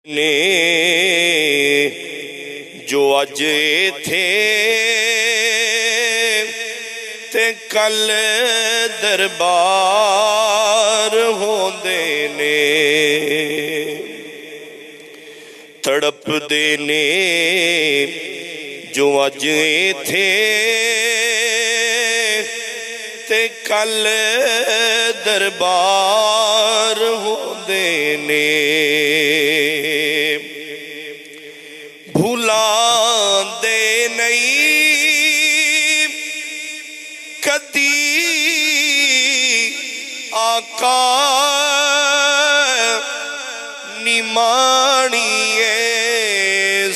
نے جو اج ایتھے تے کل دربار ہوندے نے، تڑپ دے نے جو اج ایتھے تے کل دربار ہوندے نے، بھولاندے نہیں کدی آقا نمانیے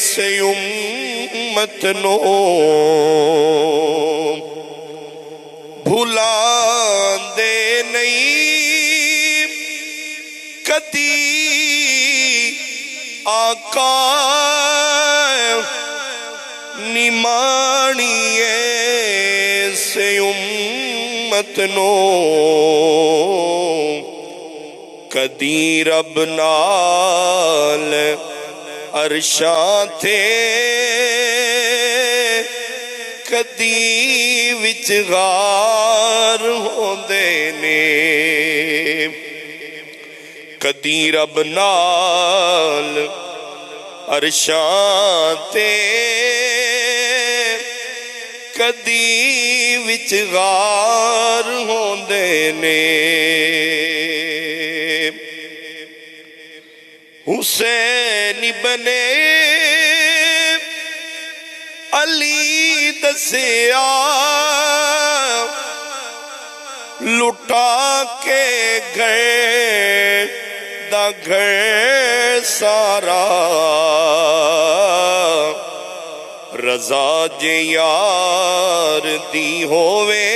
سے امت نو، بھولاندے نہیں کدی آقا نمانیے سے امت نو، کدی رب نال عرشاں تھے کدی وچ غار ہوندے نے، کدی رب نال عرشاں تے کدی وچ غار ہوندے نے، حسین ابن علی دسیا لٹا کے گئے دا گھر سارا، رضا جے یار دی ہووے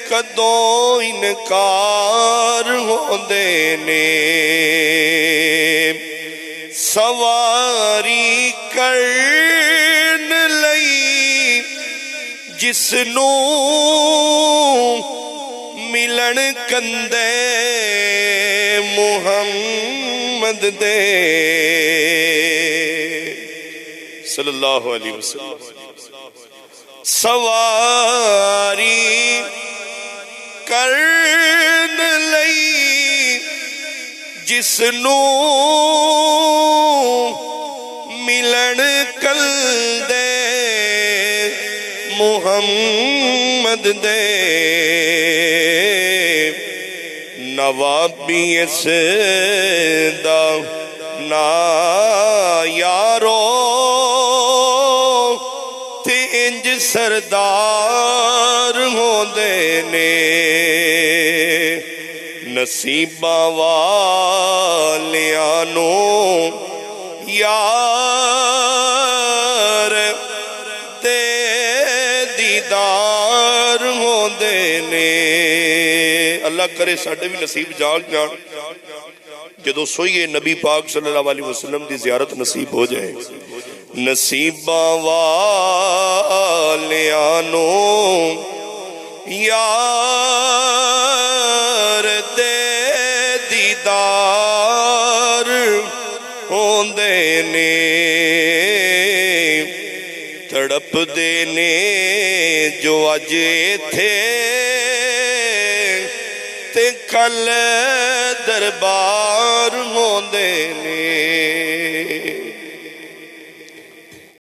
کدوں انکار ہوندے نے، سواری کرن لئی جس نو ملن کندے محمد دے صلی اللہ علیہ وسلم، سواری کرن لئی جس نو ملن کندے محمد دے، نوابی اس دا نا یارو تے انج سردار ہوندے نے، نصیباں والیاں نو یار دے دیدار ہوندے نے، اللہ کرے ساڈے بھی نصیب جاگ جان جدو سوئیے نبی پاک صلی اللہ علیہ وسلم دی زیارت نصیب ہو جائے، نصیباں والیاں نو یار دے دیدار ہوندے نے، تڑپ دے نے جو اج ایتھے تے کل دربار ہوندے نے۔